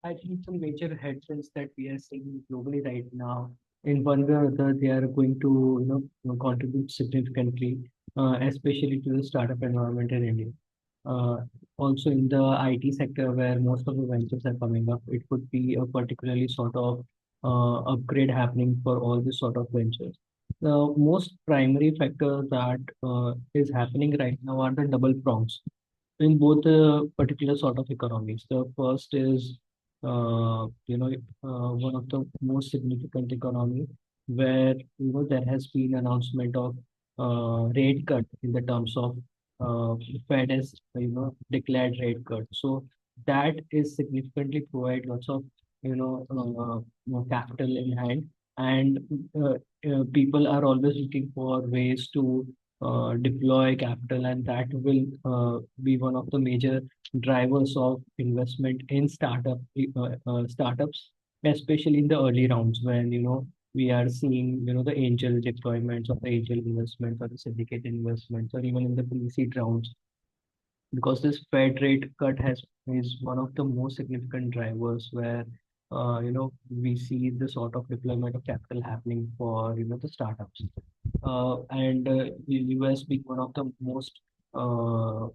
I think some major headwinds that we are seeing globally right now, in one way or other, they are going to contribute significantly, especially to the startup environment in India. Uh, Also in the IT sector, where most of the ventures are coming up, it could be a particularly sort of upgrade happening for all this sort of ventures. The most primary factor that is happening right now are the double prongs in both particular sort of economies. The first is, one of the most significant economy where there has been announcement of rate cut in the terms of Fed has declared rate cut. So that is significantly provide lots of capital in hand, and uh, people are always looking for ways to deploy capital, and that will be one of the major drivers of investment in startups, especially in the early rounds when we are seeing the angel deployments or the angel investments or the syndicate investments or even in the pre-seed rounds, because this Fed rate cut has is one of the most significant drivers where we see the sort of deployment of capital happening for the startups, and US being one of the most uh,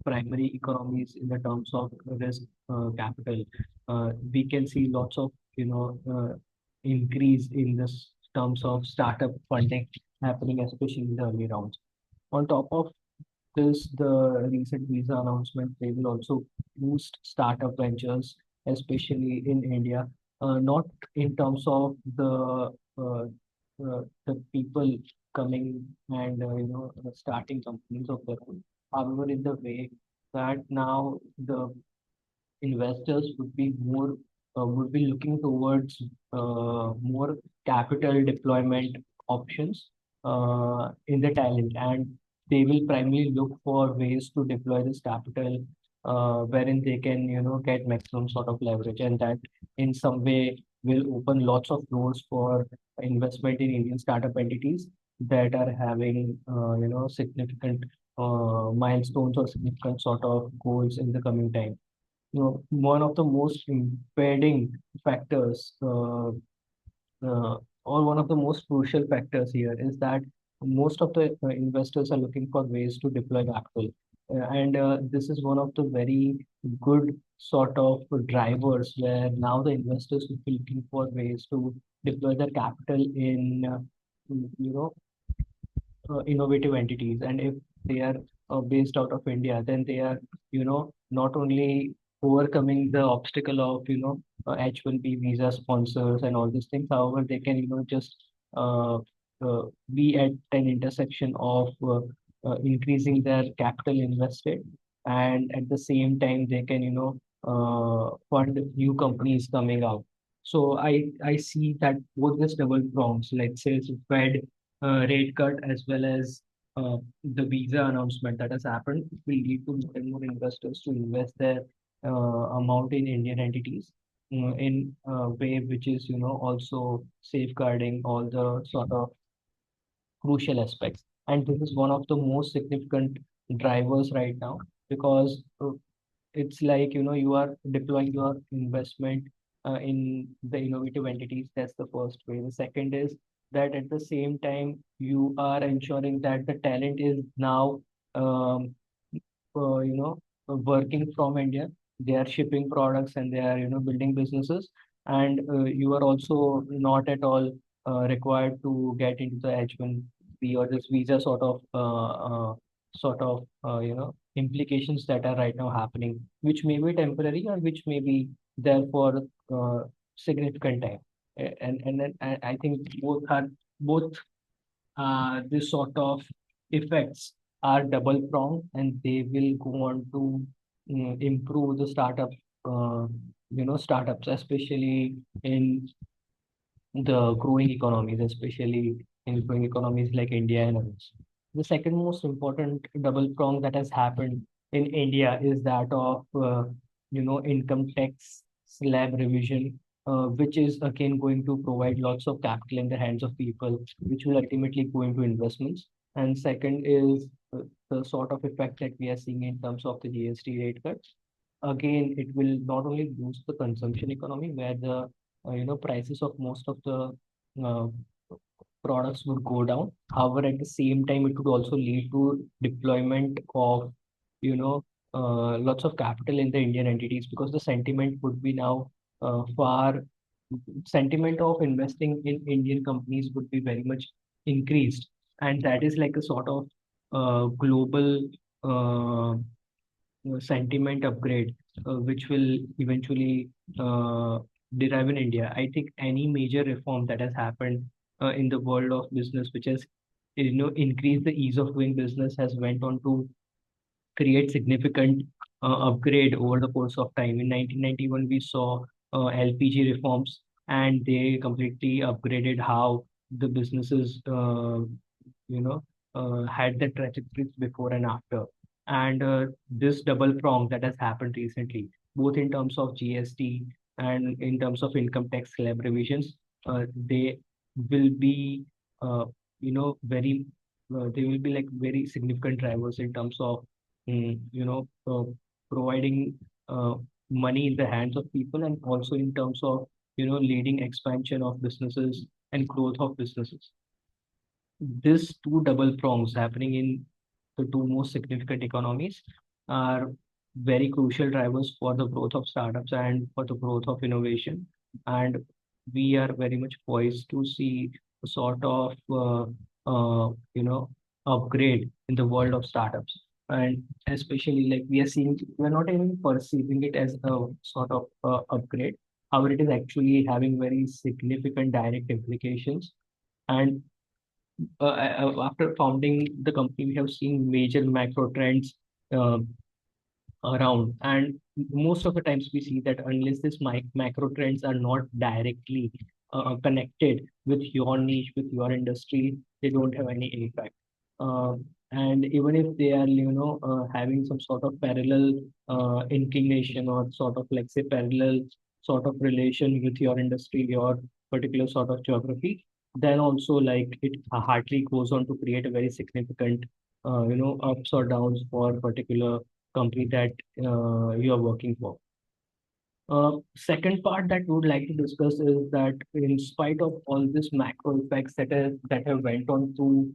primary economies in the terms of risk capital, we can see lots of increase in this terms of startup funding happening, especially in the early rounds. On top of this, the recent visa announcement, they will also boost startup ventures, especially in India. Not in terms of the people coming and starting companies of their own. However, in the way that now the investors would be looking towards more capital deployment options in the talent, and they will primarily look for ways to deploy this capital wherein they can get maximum sort of leverage, and that in some way will open lots of doors for investment in Indian startup entities that are having significant milestones or significant sort of goals in the coming time. One of the most impeding factors, or one of the most crucial factors here is that most of the investors are looking for ways to deploy capital. And this is one of the very good sort of drivers where now the investors will be looking for ways to deploy their capital in, you know, innovative entities. And if they are based out of India, then they are, not only overcoming the obstacle of, H1B visa sponsors and all these things. However, they can, just uh, be at an intersection of increasing their capital invested, and at the same time, they can, fund new companies coming out. So I see that both these double prongs, let's say, Fed rate cut as well as the visa announcement that has happened will lead to more and more investors to invest their amount in Indian entities in a way which is also safeguarding all the sort of crucial aspects. And this is one of the most significant drivers right now, because it's like you are deploying your investment in the innovative entities. That's the first way. The second is that at the same time you are ensuring that the talent is now um, working from India. They are shipping products and they are building businesses, and you are also not at all required to get into the H1B or this visa sort of implications that are right now happening, which may be temporary or which may be there for significant time. And then I think both this sort of effects are double pronged, and they will go on to improve the startups, especially in the growing economies, especially in growing economies like India and others. The second most important double prong that has happened in India is that of income tax slab revision, which is again going to provide lots of capital in the hands of people, which will ultimately go into investments. And second is the sort of effect that we are seeing in terms of the GST rate cuts. again, it will not only boost the consumption economy where the prices of most of the uh, products would go down. However, at the same time, it would also lead to deployment of lots of capital in the Indian entities because the sentiment would be now far sentiment of investing in Indian companies would be very much increased, and that is like a sort of global uh, sentiment upgrade, which will eventually uh, derive in India. I think any major reform that has happened in the world of business, which has increased the ease of doing business, has went on to create significant upgrade over the course of time. In 1991, we saw LPG reforms, and they completely upgraded how the businesses had the trajectories before and after. And this double prong that has happened recently, both in terms of GST and in terms of income tax slab revisions, they will be, very, they will be like very significant drivers in terms of, providing money in the hands of people, and also in terms of, leading expansion of businesses and growth of businesses. These two double prongs happening in the two most significant economies are very crucial drivers for the growth of startups and for the growth of innovation. And we are very much poised to see a sort of upgrade in the world of startups. And especially like we are seeing, we're not even perceiving it as a sort of upgrade. However, it is actually having very significant direct implications. And after founding the company, we have seen major macro trends uh, around. And most of the times we see that unless these macro trends are not directly connected with your niche, with your industry, they don't have any impact. And even if they are, having some sort of parallel inclination or sort of like say parallel sort of relation with your industry, your particular sort of geography, then also like it hardly goes on to create a very significant, ups or downs for particular company that you are working for. Second part that we would like to discuss is that in spite of all these macro effects that have went on to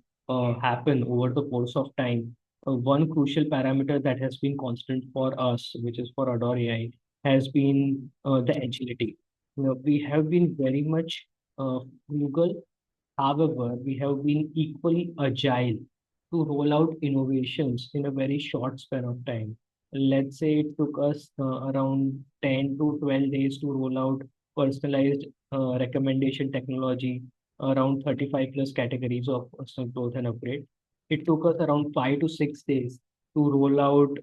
happen over the course of time, one crucial parameter that has been constant for us, which is for Adore AI, has been the agility. We have been very much frugal. However, we have been equally agile to roll out innovations in a very short span of time. Let's say it took us around 10 to 12 days to roll out personalized recommendation technology around 35 plus categories of personal growth and upgrade. It took us around 5 to 6 days to roll out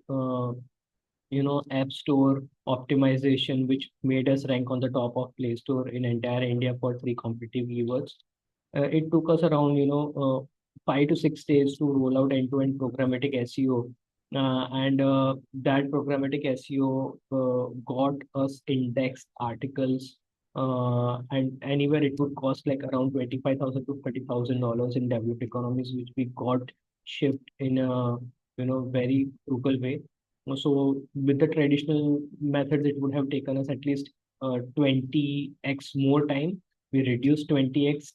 app store optimization, which made us rank on the top of Play Store in entire India for three competitive keywords. It took us around 5 to 6 days to roll out end-to-end programmatic SEO, and that programmatic SEO got us indexed articles, and anywhere it would cost like around 25,000 to $30,000 in developed economies, which we got shipped in a very frugal way. So with the traditional methods, it would have taken us at least 20x more time. We reduced 20x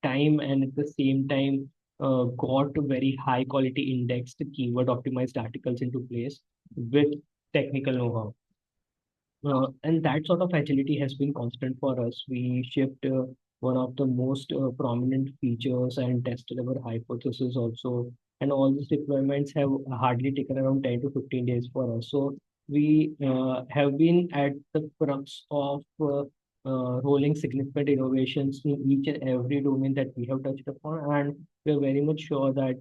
time, and at the same time got very high quality indexed keyword optimized articles into place with technical know-how. And that sort of agility has been constant for us. We shipped one of the most prominent features and tested our hypothesis also. And all these deployments have hardly taken around 10 to 15 days for us. So we have been at the crux of rolling significant innovations in each and every domain that we have touched upon. And we are very much sure that,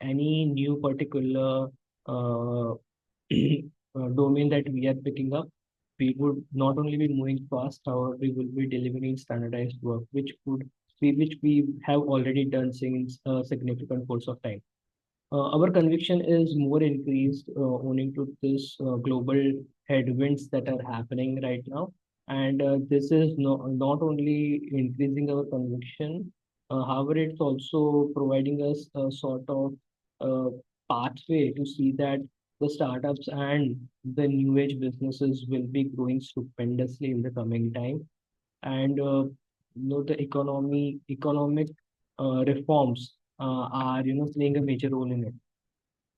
any new particular uh, domain that we are picking up, we would not only be moving fast, however, we will be delivering standardized work, which we have already done since a significant course of time. Our conviction is more increased owing to this global headwinds that are happening right now. And this is not only increasing our conviction, however, it's also providing us a sort of uh, pathway to see that the startups and the new age businesses will be growing stupendously in the coming time. And the economic reforms are playing a major role in it.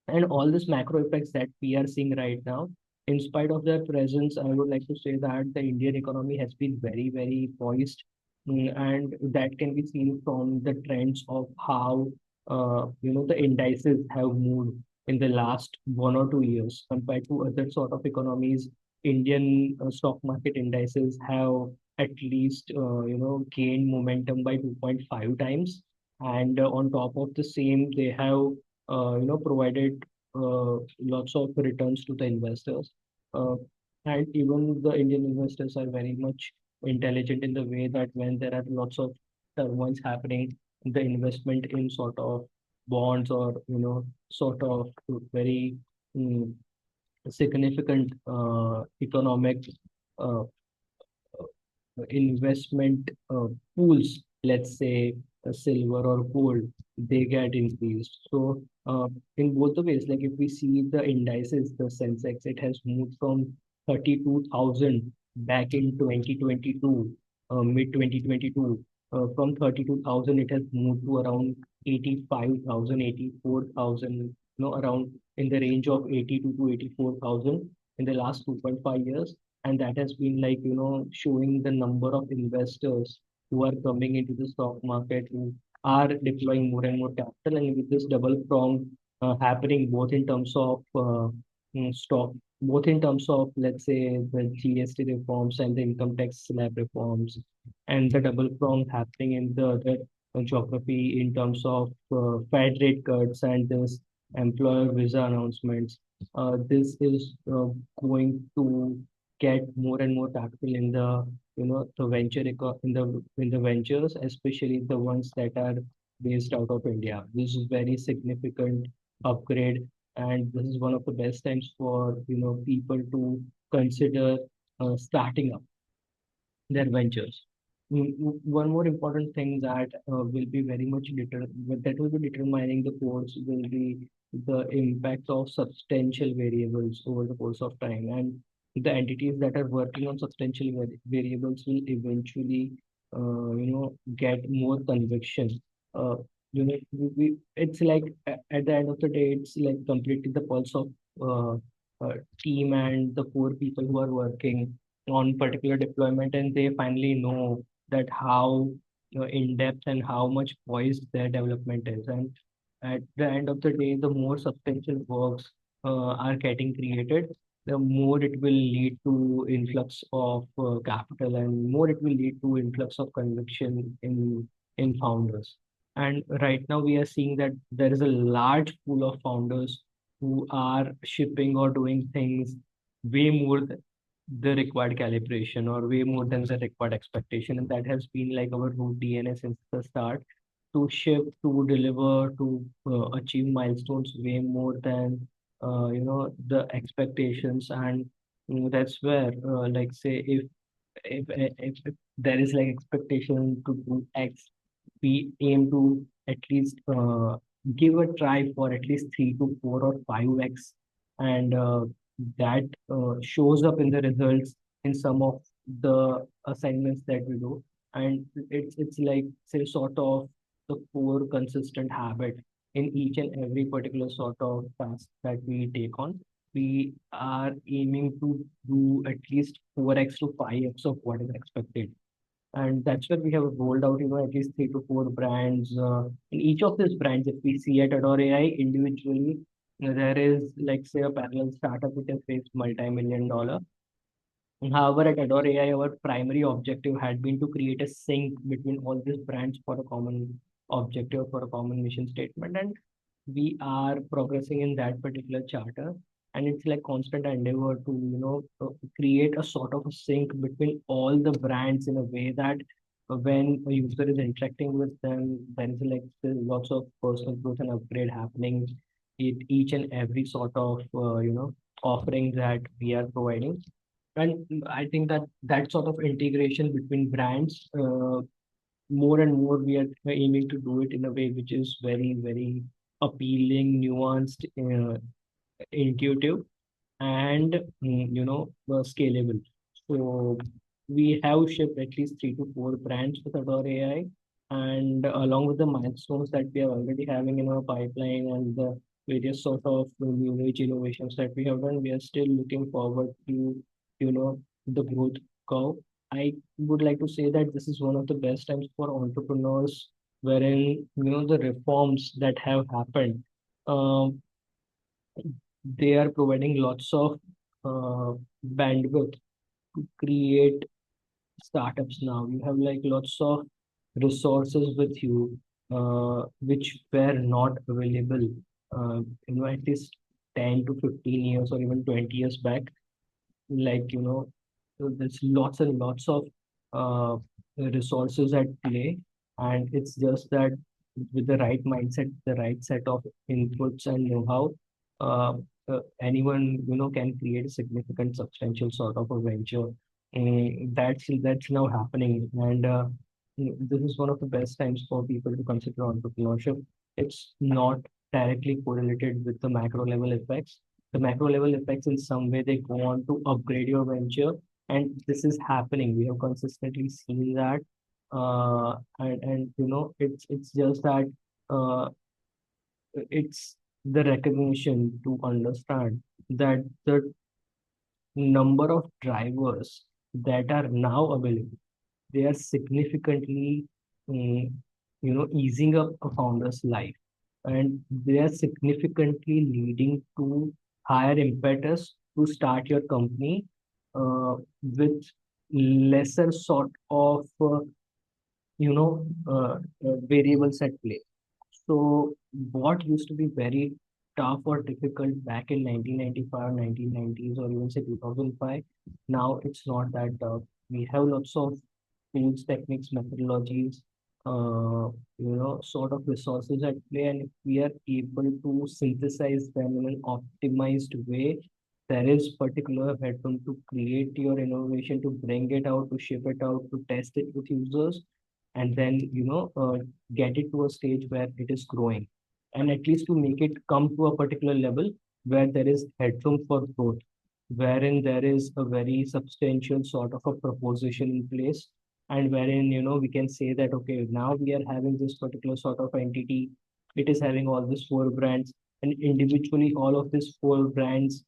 And all these macro effects that we are seeing right now, in spite of their presence, I would like to say that the Indian economy has been very, very poised. And that can be seen from the trends of how the indices have moved in the last 1 or 2 years compared to other sort of economies. Indian stock market indices have at least gained momentum by 2.5 times, and on top of the same, they have provided lots of returns to the investors. Uh, and even the Indian investors are very much intelligent in the way that when there are lots of turmoils happening, the investment in sort of bonds or sort of very mm, significant economic uh, investment pools, let's say silver or gold, they get increased. So in both the ways, like if we see the indices, the Sensex, it has moved from 32,000 back in 2022, mid 2022. From 32,000, it has moved to around 85,000, 84,000. Around in the range of 82 to 84,000 in the last 2.5 years. And that has been like showing the number of investors who are coming into the stock market, who are deploying more and more capital. And with this double prong happening both in terms of stock, both in terms of, let's say, the GST reforms and the income tax slab reforms, and the double prong happening in the other geography in terms of Fed rate cuts and this employer visa announcements. This is going to get more and more capital in the the in the ventures, especially the ones that are based out of India. This is very significant upgrade, and this is one of the best times for people to consider starting up their ventures. One more important thing that will be very much that will be determining the course will be the impact of substantial variables over the course of time. And the entities that are working on substantial variables will eventually, get more conviction. Uh, it's like at the end of the day, it's like completely the pulse of uh, team and the core people who are working on particular deployment, and they finally know that how in depth and how much poised their development is. And at the end of the day, the more substantial works are getting created, the more it will lead to influx of capital, and more it will lead to influx of conviction in founders. And right now we are seeing that there is a large pool of founders who are shipping or doing things way more the required calibration or way more than the required expectation. And that has been like our root DNA since the start, to ship, to deliver, to achieve milestones way more than the expectations. And that's where like say if there is like expectation to do X, we aim to at least give a try for at least 3 to 4 or 5X, and that shows up in the results in some of the assignments that we do. And it's like say sort of the core consistent habit in each and every particular sort of task that we take on. We are aiming to do at least 4X to 5X of what is expected. And that's where we have rolled out, at least 3 to 4 brands. In each of these brands, if we see at Adore AI individually, there is like say a parallel startup which has raised multi-million dollar. However, at Adore AI, our primary objective had been to create a sync between all these brands for a common objective, for a common mission statement. And we are progressing in that particular charter. And it's like constant endeavor to, create a sort of a sync between all the brands in a way that when a user is interacting with them, there is like still lots of personal growth and upgrade happening in each and every sort of, offering that we are providing. And I think that that sort of integration between brands, more and more we are aiming to do it in a way which is very, very appealing, nuanced, intuitive, and scalable. So we have shipped at least 3 to 4 brands with Adore AI, and along with the milestones that we are already having in our pipeline and the various sort of new age innovations that we have done, we are still looking forward to the growth curve. I would like to say that this is one of the best times for entrepreneurs, wherein the reforms that have happened. Um, they are providing lots of bandwidth to create startups now. You have like lots of resources with you, which were not available, at least 10 to 15 years or even 20 years back. So there's lots and lots of uh, resources at play, and it's just that with the right mindset, the right set of inputs and know-how, uh, anyone can create a significant substantial sort of a venture. That's now happening, and this is one of the best times for people to consider entrepreneurship. It's not directly correlated with the macro level effects. The macro level effects in some way they go on to upgrade your venture, and this is happening. We have consistently seen that, and it's just that uh, it's the recognition to understand that the number of drivers that are now available, they are significantly mm, easing up a founder's life, and they are significantly leading to higher impetus to start your company with lesser sort of variables at play. So what used to be very tough or difficult back in 1995, 1990s, or even say 2005, now it's not that tough. We have lots of tools, techniques, methodologies, sort of resources at play, and if we are able to synthesize them in an optimized way, there is particular headroom to create your innovation, to bring it out, to ship it out, to test it with users, and then get it to a stage where it is growing, and at least to make it come to a particular level where there is headroom for growth, wherein there is a very substantial sort of a proposition in place, and wherein we can say that okay, now we are having this particular sort of entity, it is having all these 4 brands, and individually all of these 4 brands,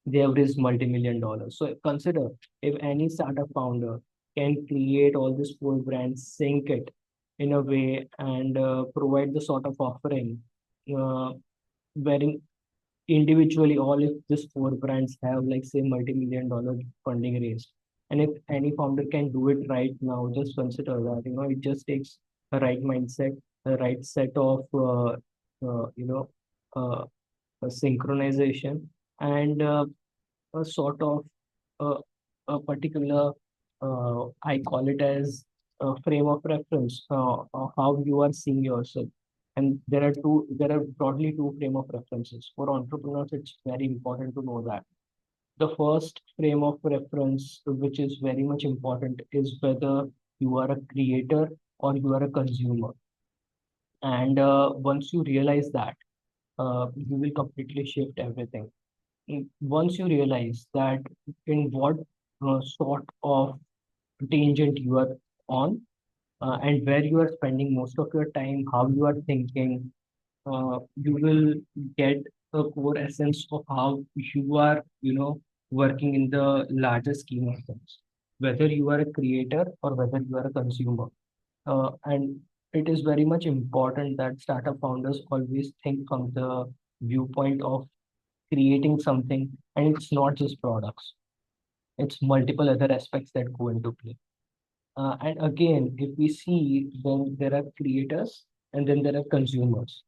they have raised multi-million dollars. So consider, if any startup founder can create all these 4 brands, sync it in a way, and provide the sort of offering uh, wherein individually all if these 4 brands have like say multi-million-dollar funding raised. And if any founder can do it right now, just consider that, it just takes a right mindset, a right set of uh, you know, uh, a synchronization, and a sort of uh, a particular, I call it as a frame of reference, how you are seeing yourself. And there are broadly 2 frame of references. For entrepreneurs, it's very important to know that. The first frame of reference, which is very much important, is whether you are a creator or you are a consumer. And once you realize that, you will completely shift everything. Once you realize that in what sort of tangent you are on, and where you are spending most of your time, how you are thinking, you will get a core essence of how you are, working in the larger scheme of things, whether you are a creator or whether you are a consumer. And it is very much important that startup founders always think from the viewpoint of creating something, and it's not just products, it's multiple other aspects that go into play. And again, if we see, then there are creators and then there are consumers,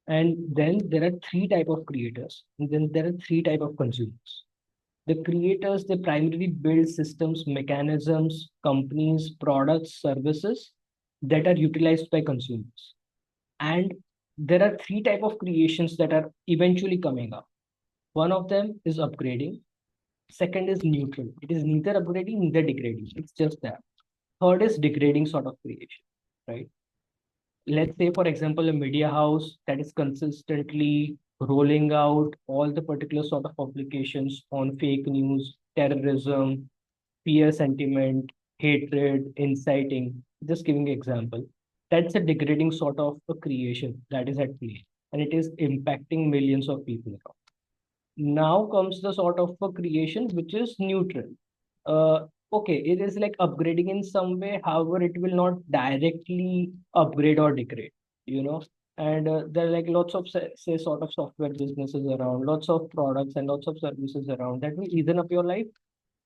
and then there are 3 type of creators, and then there are 3 type of consumers. The creators, they primarily build systems, mechanisms, companies, products, services that are utilized by consumers. And there are 3 type of creations that are eventually coming up. One of them is upgrading. Second is neutral. It is neither upgrading, neither degrading. It's just that. Third is degrading sort of creation, right? Let's say, for example, a media house that is consistently rolling out all the particular sort of applications on fake news, terrorism, fear sentiment, hatred, inciting, just giving an example. That's a degrading sort of a creation that is at play, and it is impacting millions of people around. Now comes the sort of a creation which is neutral. Okay, it is like upgrading in some way, however, it will not directly upgrade or degrade, you know. And there are like lots of say sort of software businesses around, lots of products and lots of services around that will easen up your life.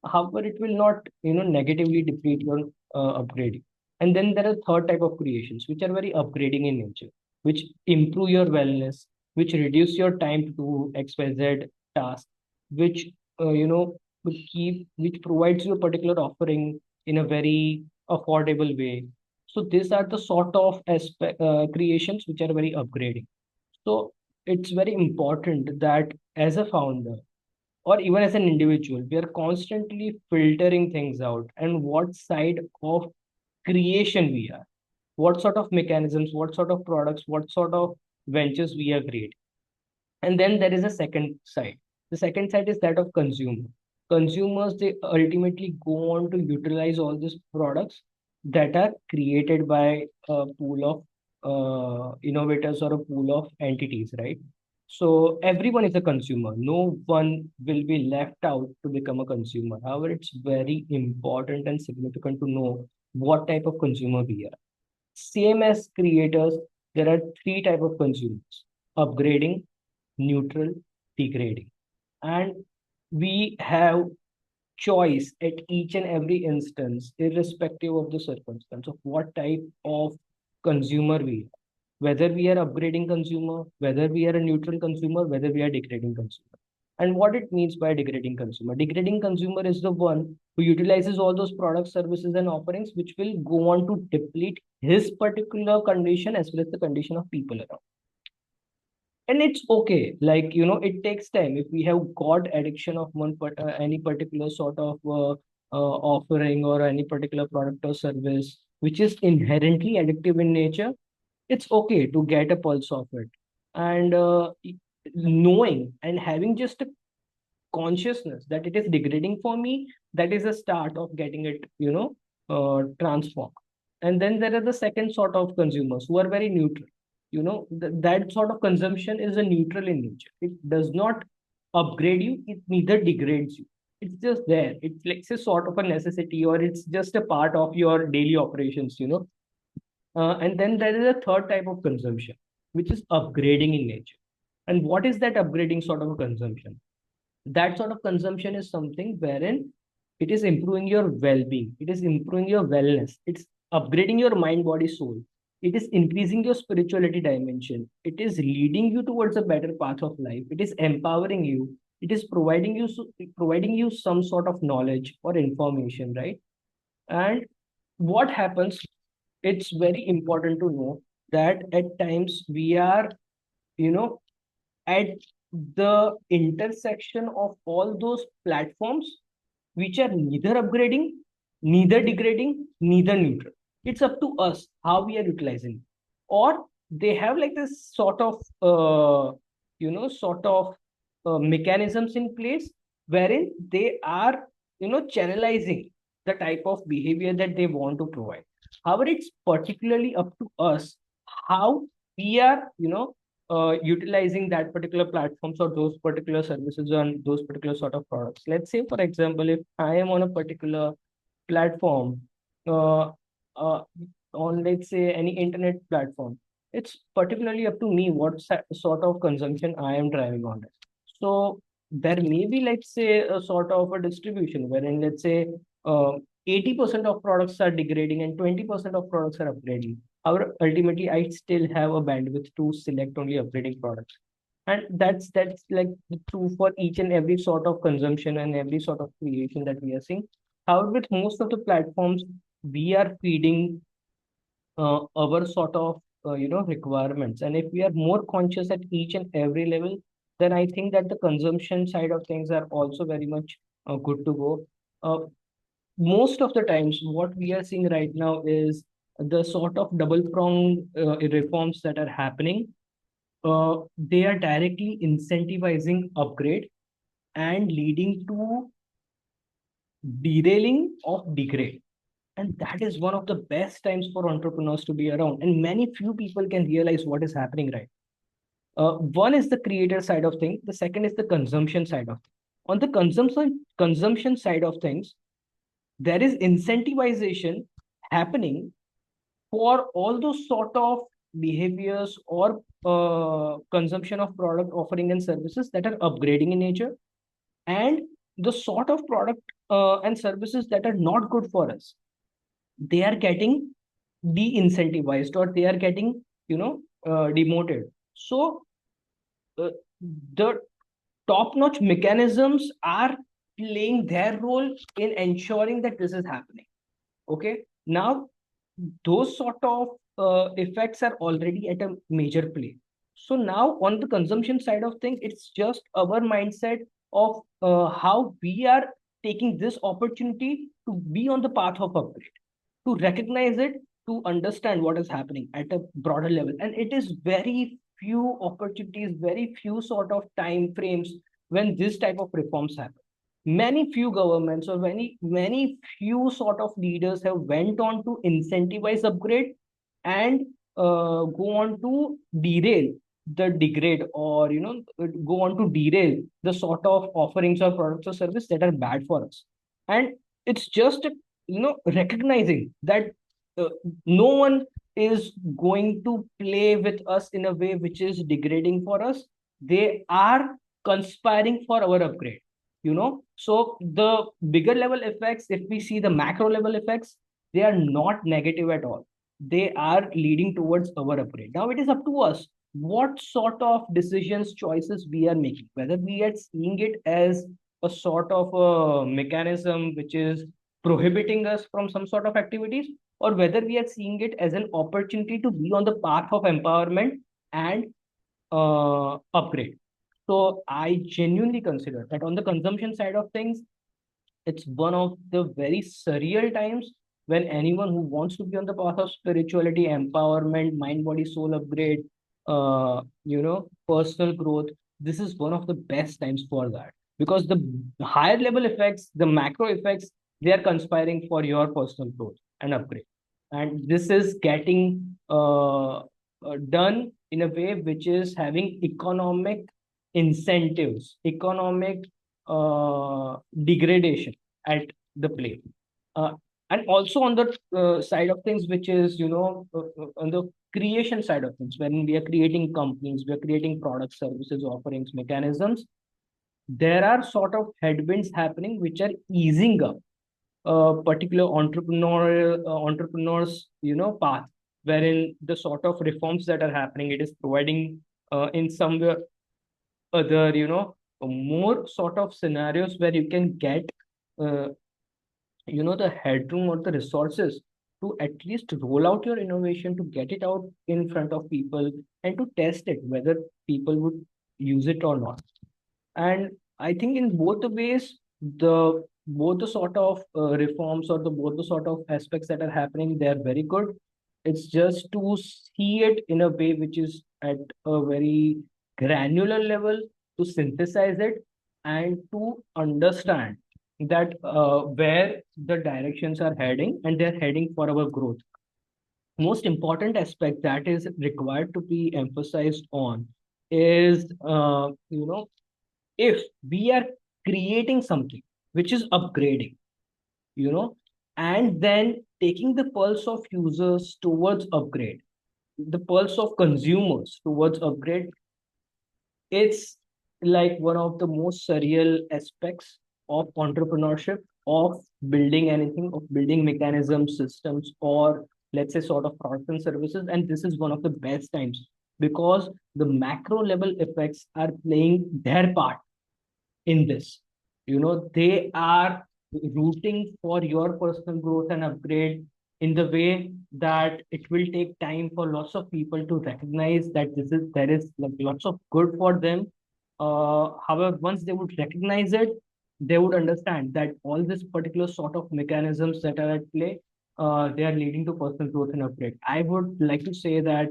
However, it will not, negatively deplete your upgrading. And then there are third type of creations, which are very upgrading in nature, which improve your wellness, which reduce your time to do XYZ task, which, which provides you a particular offering in a very affordable way. So these are the sort of creations which are very upgrading. So it's very important that as a founder, or even as an individual, we are constantly filtering things out and what side of creation we are, what sort of mechanisms, what sort of products, what sort of ventures we are creating. And then there is a second side. The second side is that of consumer. Consumers, they ultimately go on to utilize all these products that are created by a pool of innovators or a pool of entities, right? So everyone is a consumer. No one will be left out to become a consumer. However, it's very important and significant to know what type of consumer we are. Same as creators, there are three type of consumers: upgrading, neutral, degrading. And we have choice at each and every instance, irrespective of the circumstance, of what type of consumer we are. Whether we are upgrading consumer, whether we are a neutral consumer, whether we are degrading consumer. And what it means by degrading consumer. Degrading consumer is the one who utilizes all those products, services, and offerings which will go on to deplete his particular condition as well as the condition of people around. And it's okay, like, it takes time. If we have got addiction of any particular sort of offering or any particular product or service which is inherently addictive in nature, it's okay to get a pulse of it. And knowing and having just a consciousness that it is degrading for me, that is a start of getting it, transformed. And then there are the second sort of consumers who are very neutral. That sort of consumption is a neutral in nature. It does not upgrade you, it neither degrades you. It's just there. It's like a sort of a necessity, or it's just a part of your daily operations. And then there is a third type of consumption, which is upgrading in nature. And what is that upgrading sort of a consumption? That sort of consumption is something wherein it is improving your well-being, it is improving your wellness, it's upgrading your mind, body, soul, it is increasing your spirituality dimension, it is leading you towards a better path of life, it is empowering you, it is providing you some sort of knowledge or information, right? And what happens, it's very important to know that at times we are, you know at the intersection of all those platforms which are neither upgrading, neither degrading, neither neutral. It's up to us how we are utilizing. Or they have like this sort of, mechanisms in place wherein they are, channelizing the type of behavior that they want to provide. However, it's particularly up to us how we are, utilizing that particular platforms or those particular services and those particular sort of products. Let's say, for example, if I am on a particular platform, uh, uh, on, let's say, any internet platform, it's particularly up to me what sort of consumption I am driving on it. So there may be, let's say, a sort of a distribution wherein, let's say, 80% of products are degrading and 20% of products are upgrading. However, ultimately, I still have a bandwidth to select only upgrading products. And that's like true for each and every sort of consumption and every sort of creation that we are seeing. However, with most of the platforms, we are feeding our sort of requirements. And if we are more conscious at each and every level, then I think that the consumption side of things are also very much good to go. Most of the times what we are seeing right now is the sort of double prong reforms that are happening. they are directly incentivizing upgrade and leading to derailing of degrade. And that is one of the best times for entrepreneurs to be around. And many few people can realize what is happening right. One is the creator side of things. The second is the consumption side of things. On the consumption side of things, there is incentivization happening for all those sort of behaviors or consumption of product offering and services that are upgrading in nature, and the sort of product and services that are not good for us, they are getting de-incentivized, or they are getting demoted. So uh, the top-notch mechanisms are playing their role in ensuring that this is happening. Okay, now those sort of effects are already at a major play. So now on the consumption side of things, it's just our mindset of how we are taking this opportunity to be on the path of upgrade, to recognize it, to understand what is happening at a broader level. And it is very few opportunities, very few sort of time frames when this type of reforms happen. Many few governments or many few sort of leaders have went on to incentivize upgrade and go on to derail the degrade, or go on to derail the sort of offerings or products or service that are bad for us. And it's just recognizing that uh, no one is going to play with us in a way which is degrading for us. They are conspiring for our upgrade. So the bigger level effects, if we see the macro level effects, they are not negative at all. They are leading towards our upgrade. Now it is up to us what sort of decisions, choices we are making, whether we are seeing it as a sort of a mechanism which is prohibiting us from some sort of activities, or whether we are seeing it as an opportunity to be on the path of empowerment and upgrade. So I genuinely consider that on the consumption side of things, it's one of the very surreal times when anyone who wants to be on the path of spirituality, empowerment, mind, body, soul upgrade, personal growth, this is one of the best times for that. Because the higher level effects, the macro effects, they are conspiring for your personal growth and upgrade. And this is getting done in a way which is having economic incentives, economic degradation at the play. Uh, and also on the side of things, which is, on the creation side of things, when we are creating companies, we are creating products, services, offerings, mechanisms, there are sort of headwinds happening which are easing up particular entrepreneurs path, wherein the sort of reforms that are happening, it is providing in somewhere other more sort of scenarios where you can get uh, the headroom or the resources to at least roll out your innovation, to get it out in front of people and to test it whether people would use it or not. And I think in both the ways, the both the sort of reforms, or the both the sort of aspects that are happening, they are very good. It's just to see it in a way which is at a very granular level, to synthesize it and to understand that where the directions are heading, and they're heading for our growth. Most important aspect that is required to be emphasized on is if we are creating something which is upgrading, you know, and then taking the pulse of users towards upgrade, the pulse of consumers towards upgrade, it's like one of the most surreal aspects of entrepreneurship, of building anything, of building mechanisms, systems, or let's say sort of products and services. And this is one of the best times because the macro level effects are playing their part in this. They are rooting for your personal growth and upgrade in the way that it will take time for lots of people to recognize that there is like lots of good for them. However, once they would recognize it, they would understand that all this particular sort of mechanisms that are at play, they are leading to personal growth and upgrade. I would like to say that,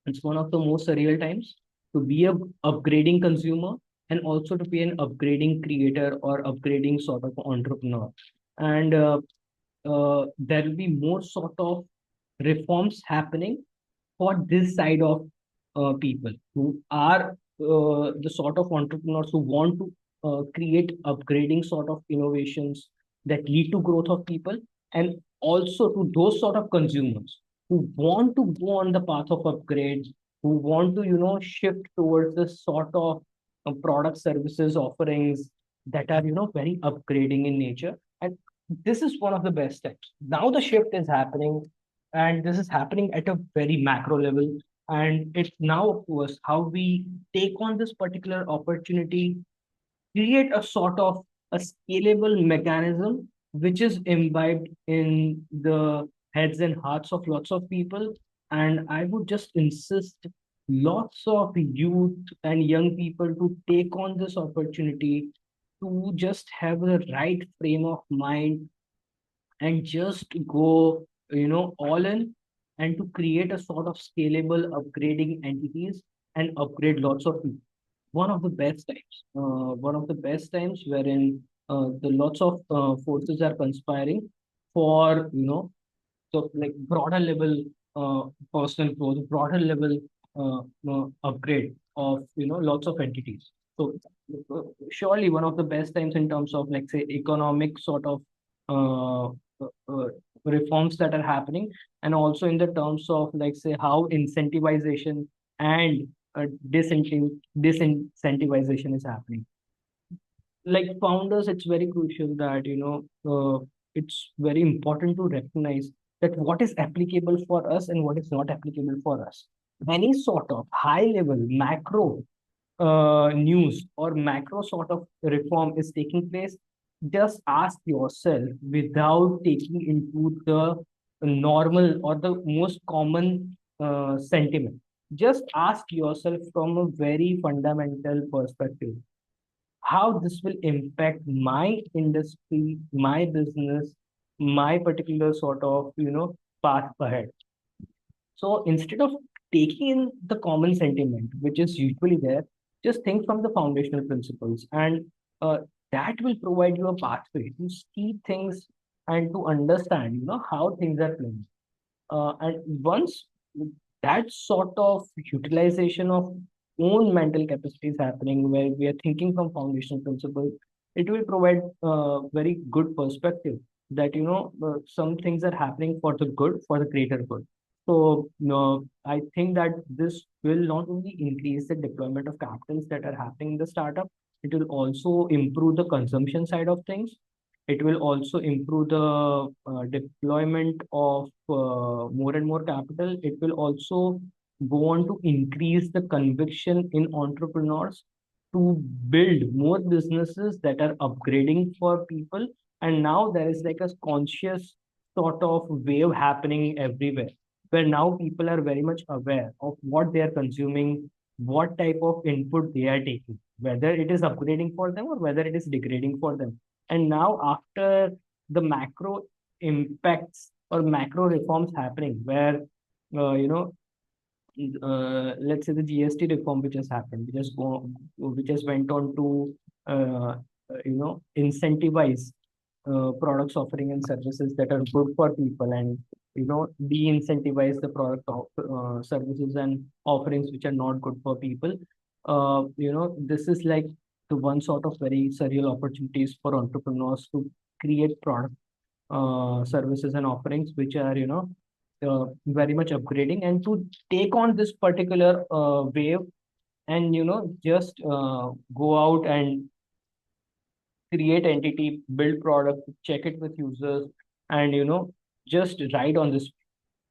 It's one of the most surreal times to be a upgrading consumer and also to be an upgrading creator or upgrading sort of entrepreneur. And there will be more sort of reforms happening for this side of people who are the sort of entrepreneurs who want to create upgrading sort of innovations that lead to growth of people, and also to those sort of consumers who want to go on the path of upgrades, who want to shift towards this sort of product services offerings that are very upgrading in nature. And this is one of the best steps. Now the shift is happening, and this is happening at a very macro level. And it's now up to us how we take on this particular opportunity, create a sort of a scalable mechanism which is imbibed in the heads and hearts of lots of people. And I would just insist lots of youth and young people to take on this opportunity, to just have the right frame of mind and just go all in, and to create a sort of scalable upgrading entities and upgrade lots of people. One of the best times wherein the lots of forces are conspiring for so like broader level personal growth, broader level upgrade of lots of entities. So surely one of the best times in terms of like say economic sort of uh, reforms that are happening, and also in the terms of like say how incentivization and disincentivization is happening. Like founders, it's very crucial that it's very important to recognize that what is applicable for us and what is not applicable for us. Any sort of high level macro news or macro sort of reform is taking place, just ask yourself without taking into the normal or the most common sentiment. Just ask yourself from a very fundamental perspective how this will impact my industry, my business, my particular sort of, path ahead. So instead of taking in the common sentiment, which is usually there, just think from the foundational principles, and uh, that will provide you a pathway to see things and to understand, how things are playing. And once that sort of utilization of own mental capacity is happening, where we are thinking from foundational principles, it will provide very good perspective that some things are happening for the good, for the greater good. So I think that this will not only increase the deployment of capitals that are happening in the startup, it will also improve the consumption side of things. It will also improve the deployment of more and more capital. It will also go on to increase the conviction in entrepreneurs to build more businesses that are upgrading for people. And now there is like a conscious sort of wave happening everywhere, where now people are very much aware of what they are consuming, what type of input they are taking, whether it is upgrading for them or whether it is degrading for them. And now, after the macro impacts or macro reforms happening, where let's say the GST reform which has happened, which has went on to incentivize products offering and services that are good for people, and de-incentivize the services and offerings which are not good for people. This is like the one sort of very surreal opportunities for entrepreneurs to create product services and offerings which are very much upgrading, and to take on this particular wave, and just go out and create entity, build product, check it with users, and just ride on this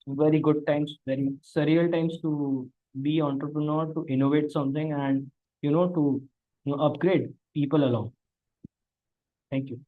very good times, very surreal times to be entrepreneur, to innovate something, and to upgrade people along. Thank you.